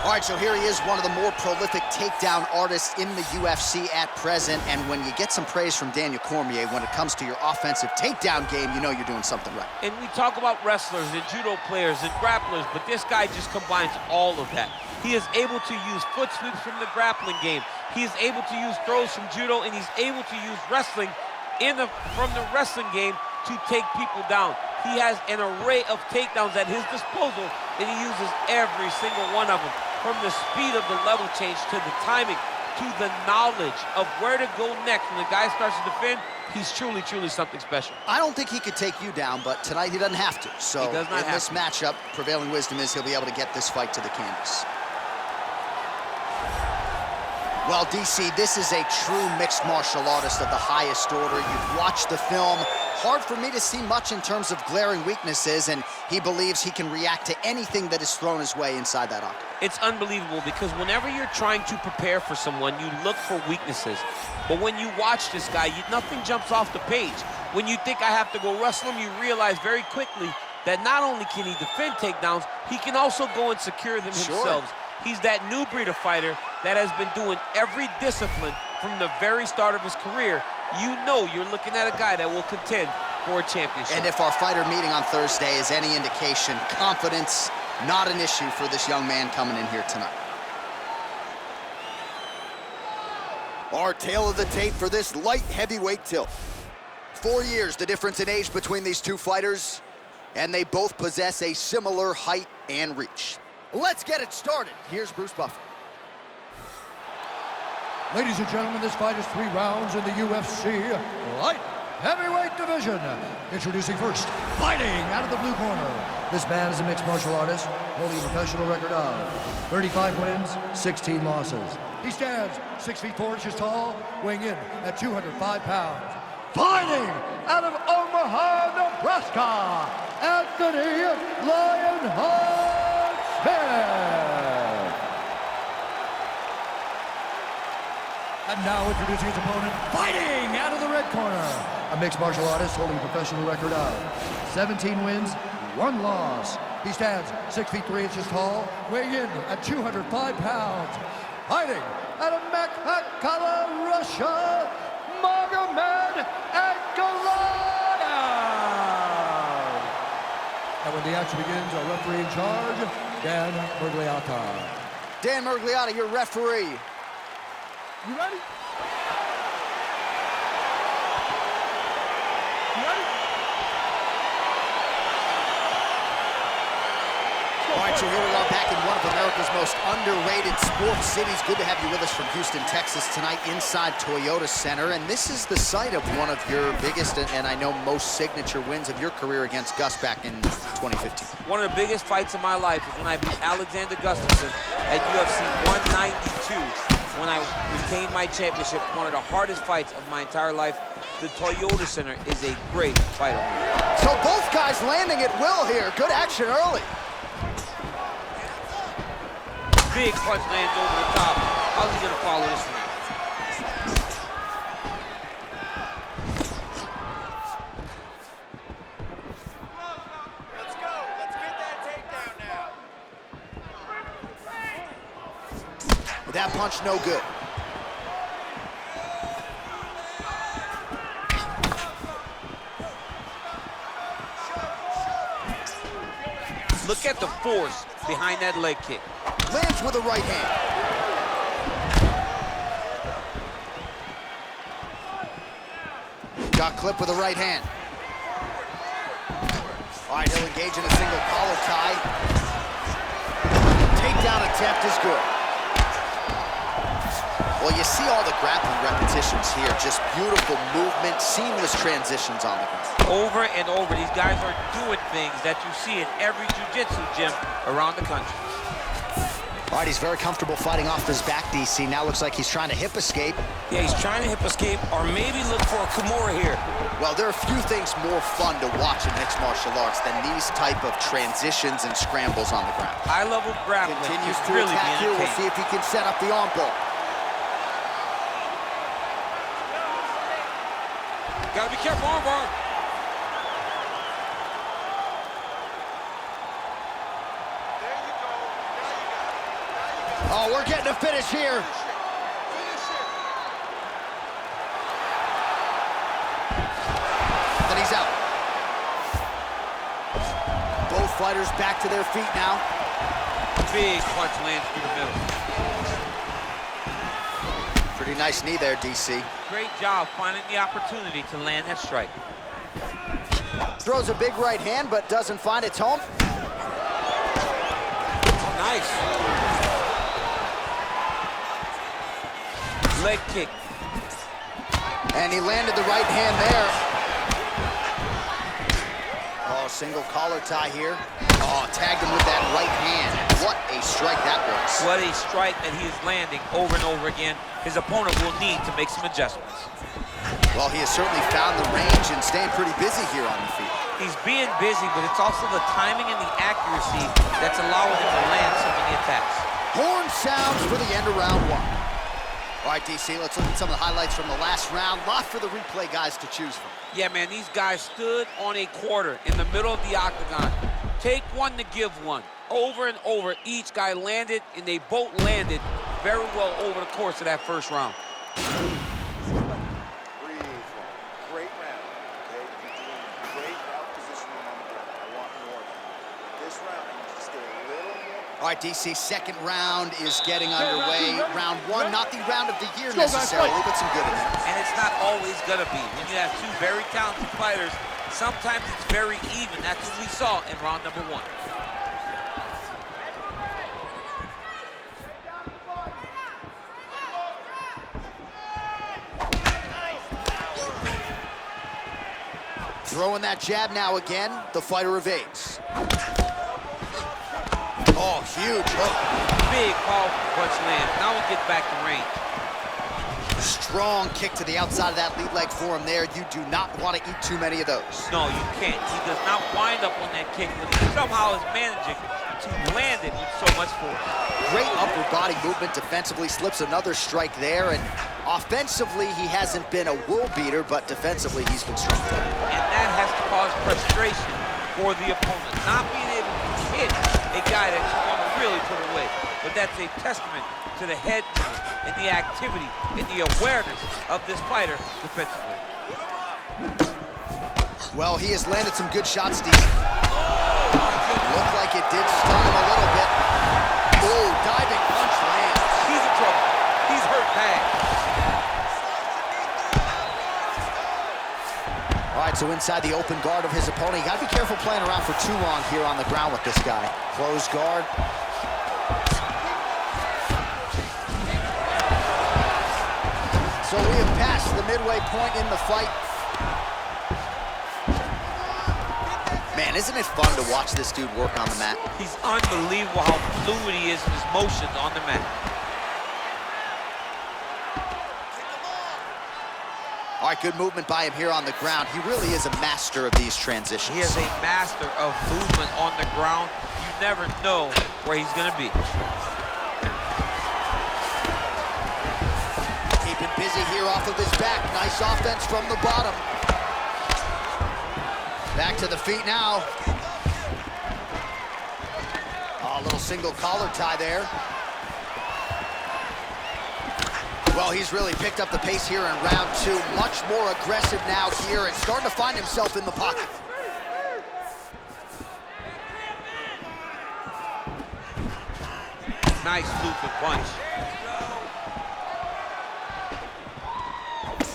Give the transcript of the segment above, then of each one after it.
All right, so here he is, one of the more prolific takedown artists in the UFC at present. And when you get some praise from Daniel Cormier when it comes to your offensive takedown game, you know you're doing something right. And we talk about wrestlers and judo players and grapplers, but this guy just combines all of that. He is able to use foot sweeps from the grappling game. He is able to use throws from judo, and he's able to use wrestling from the wrestling game to take people down. He has an array of takedowns at his disposal, and he uses every single one of them. From the speed of the level change to the timing to the knowledge of where to go next. When the guy starts to defend, he's truly, truly something special. I don't think he could take you down, but tonight he doesn't have to. So in this matchup, prevailing wisdom is he'll be able to get this fight to the canvas. Well, DC, this is a true mixed martial artist of the highest order. You've watched the film. Hard for me to see much in terms of glaring weaknesses, and he believes he can react to anything that is thrown his way inside that octagon. It's unbelievable because whenever you're trying to prepare for someone, you look for weaknesses. But when you watch this guy, nothing jumps off the page. When you think I have to go wrestle him, you realize very quickly that not only can he defend takedowns, he can also go and secure them himself. He's that new breed of fighter that has been doing every discipline from the very start of his career. You know you're looking at a guy that will contend for a championship. And if our fighter meeting on Thursday is any indication, confidence, not an issue for this young man coming in here tonight. Our tale of the tape for this light heavyweight tilt. 4 years, the difference in age between these two fighters, and they both possess a similar height and reach. Let's get it started. Here's Bruce Buffer. Ladies and gentlemen, this fight is 3 rounds in the UFC light heavyweight division. Introducing first, fighting out of the blue corner. This man is a mixed martial artist, holding a professional record of 35 wins, 16 losses. He stands 6 feet 4 inches tall, weighing in at 205 pounds. Fighting out of Omaha, Nebraska, Энтони Smit. And now introducing his opponent, fighting out of the red corner. A mixed martial artist holding a professional record of 17 wins, 1 loss. He stands 6 feet 3 inches tall, weighing in at 205 pounds. Fighting out of Magomed, Russia, Magomed Ankalaev. And when the action begins, our referee in charge, Dan Mergliata. Dan Mergliata, your referee. You ready? You ready? All right, so here we are back in one of America's most underrated sports cities. Good to have you with us from Houston, Texas tonight inside Toyota Center. And this is the site of one of your biggest and I know most signature wins of your career against Gus back in 2015. One of the biggest fights of my life is when I beat Alexander Gustafsson at UFC 192. When I retained my championship, one of the hardest fights of my entire life. The Toyota Center is a great fight. So both guys landing at will here. Good action early. Big punch lands over the top. How's he gonna follow this one? Let's go. Let's get that takedown now. That punch no good. Look at the force behind that leg kick. Lands with a right hand. Got clipped with a right hand. All right, he'll engage in a single collar tie. Takedown attempt is good. Well, you see all the grappling repetitions here. Just beautiful movement, seamless transitions on the ground. Over and over, these guys are doing things that you see in every jiu-jitsu gym around the country. All right, he's very comfortable fighting off his back, DC. Now looks like he's trying to hip escape. Yeah, he's trying to hip escape or maybe look for a Kimura here. Well, there are few things more fun to watch in mixed martial arts than these type of transitions and scrambles on the ground. High-level grappling Continues is to really attack here. being We'll see if he can set up the arm bar. Gotta be careful, armbar. There you go. Now you got it. Now Oh, we're getting a finish here. Then he's out. Both fighters back to their feet now. Big punch lands through the middle. Pretty nice knee there, DC. Great job finding the opportunity to land that strike. Throws a big right hand, but doesn't find its home. Nice. Leg kick. And he landed the right hand there. Oh, single collar tie here. Oh, tagged him with that right hand. What a strike that was. What a strike that he is landing over and over again. His opponent will need to make some adjustments. Well, he has certainly found the range and staying pretty busy here on the field. He's being busy, but it's also the timing and the accuracy that's allowing him to land so many attacks. Horn sounds for the end of round one. All right, DC, let's look at some of the highlights from the last round. Lot for the replay guys to choose from. Yeah, man, these guys stood on a quarter in the middle of the octagon. Take one to give one. Over and over, each guy landed, and they both landed very well over the course of that first round. Great round. Okay, you're doing great out positioning on the ground. I want more of that. This round, I need you to stay a little more. All right, DC, second round is getting underway. Round one, not the round of the year necessarily, but some good in there. And it's not always gonna be. When you have two very talented fighters, sometimes it's very even. That's what we saw in round number one. Throwing that jab now again, the fighter evades. Oh, huge hook. Big, powerful punch land. Now we get back to range. Strong kick to the outside of that lead leg for him there. You do not want to eat too many of those. No, you can't. He does not wind up on that kick, but he somehow is managing to land it with so much force. Great upper body movement defensively, slips another strike there, and offensively he hasn't been a world beater, but defensively he's been strong. And that has to cause frustration for the opponent. Not being able to hit a guy that you want to really put away. But that's a testament to the head and the activity and the awareness of this fighter defensively. Well, he has landed some good shots, Steve. Looked like it did stun him a little bit. Oh, diving punch lands. He's in trouble. He's hurt bad. All right, so inside the open guard of his opponent. You gotta be careful playing around for too long here on the ground with this guy. Closed guard. So we have passed the midway point in the fight. Man, isn't it fun to watch this dude work on the mat? He's unbelievable how fluid he is in his motions on the mat. All right, good movement by him here on the ground. He really is a master of these transitions. He is a master of movement on the ground. You never know where he's gonna be. Keeping busy here off of his back. Nice offense from the bottom. Back to the feet now. Oh, a little single collar tie there. Well, he's really picked up the pace here in round two. Much more aggressive now here and starting to find himself in the pocket. Nice looping punch.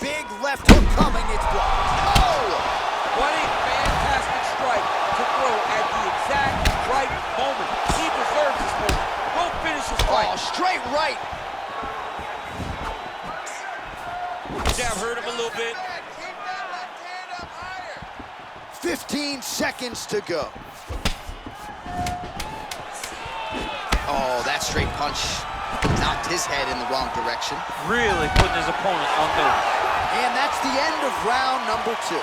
Big left hook coming, it's blocked. Oh! What a fantastic strike to throw at the exact right moment. He deserves this moment. Go finish his fight. Oh, straight right. Jab hurt him a little bit. Keep that left hand up higher. 15 seconds to go. Oh, that straight punch knocked his head in the wrong direction. Really putting his opponent on notice. And that's the end of round number two.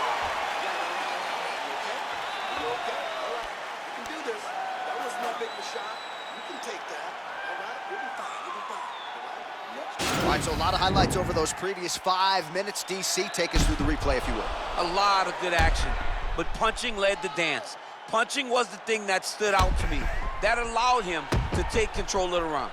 All right, so a lot of highlights over those previous 5 minutes. DC, take us through the replay, if you will. A lot of good action, but punching led the dance. Punching was the thing that stood out to me. That allowed him to take control of the round.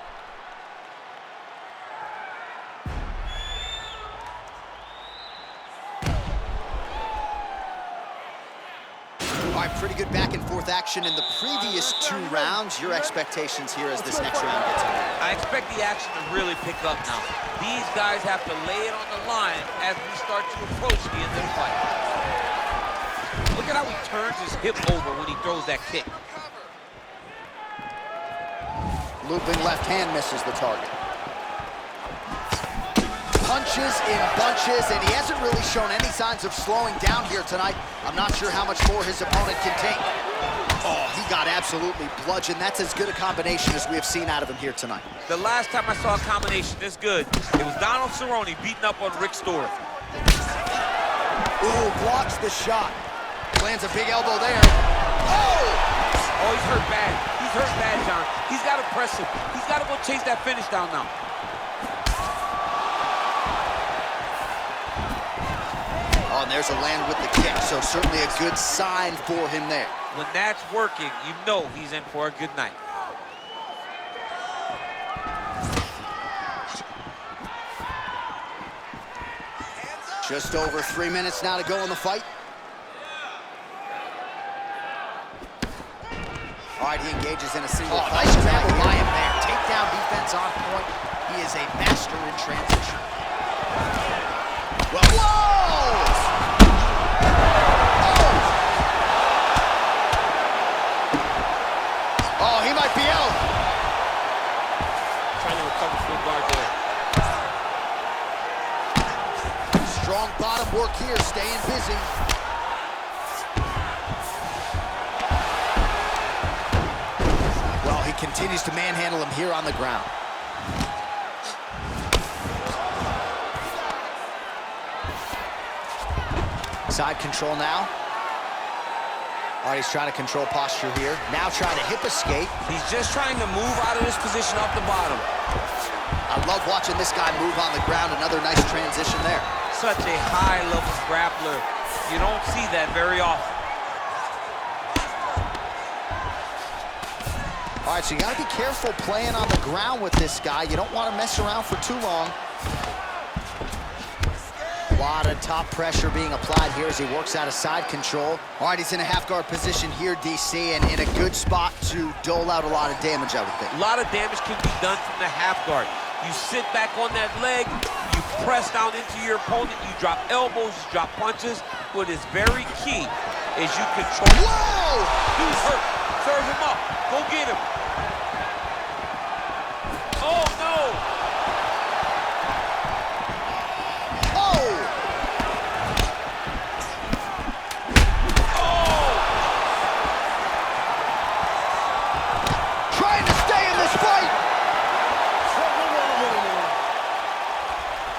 right, pretty good back-and-forth action in the previous 2 rounds. Your expectations here as this next round gets underway? I expect the action to really pick up now. These guys have to lay it on the line as we start to approach the end of the fight. Look at how he turns his hip over when he throws that kick. Looping left hand misses the target. Punches in bunches, and he hasn't really shown any signs of slowing down here tonight. I'm not sure how much more his opponent can take. Oh, he got absolutely bludgeoned. That's as good a combination as we have seen out of him here tonight. The last time I saw a combination this good, it was Donald Cerrone beating up on Rick Story. Ooh, blocks the shot. Lands a big elbow there. Oh! Oh, he's hurt bad. He's hurt bad, John. He's got to press him. He's got to go chase that finish down now. Oh, and there's a land with the kick, so certainly a good sign for him there. When that's working, you know he's in for a good night. Just over 3 minutes now to go in the fight. All right, he engages in a single. Oh, nice grab by him there. Takedown defense on point. He is a master in transition. Well, whoa! Oh, he might be out. Trying to recover from the guard there. Strong bottom work here, staying busy. Well, he continues to manhandle him here on the ground. Side control now. All right, he's trying to control posture here. Now trying to hip escape. He's just trying to move out of this position off the bottom. I love watching this guy move on the ground. Another nice transition there. Such a high-level grappler. You don't see that very often. All right, so you got to be careful playing on the ground with this guy. You don't want to mess around for too long. A lot of top pressure being applied here as he works out of side control. All right, he's in a half-guard position here, DC, and in a good spot to dole out a lot of damage, I would think. A lot of damage can be done from the half guard. You sit back on that leg, you press down into your opponent, you drop elbows, you drop punches. What is very key is you control. Whoa! Dude's hurt. Serve him up. Go get him. Oh, no!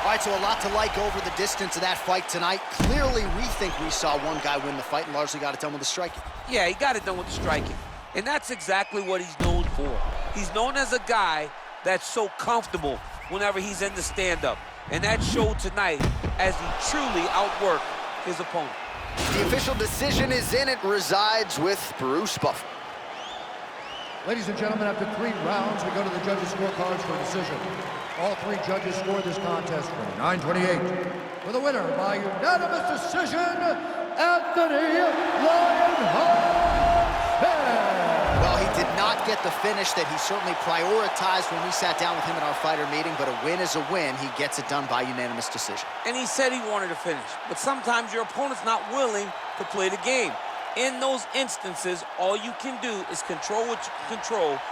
All right, so a lot to like over the distance of that fight tonight. Clearly, we think we saw one guy win the fight and largely got it done with the striking. Yeah, he got it done with the striking. And that's exactly what he's known for. He's known as a guy that's so comfortable whenever he's in the stand-up. And that showed tonight as he truly outworked his opponent. The official decision is in. It resides with Bruce Buffer. Ladies and gentlemen, after 3 rounds, we go to the judges' scorecards for a decision. All 3 judges scored this contest 29-28. For the winner by unanimous decision, Энтони Well, he did not get the finish that he certainly prioritized when we sat down with him in our fighter meeting, but a win is a win. He gets it done by unanimous decision. And he said he wanted to finish, but sometimes your opponent's not willing to play the game. In those instances, all you can do is control what you can control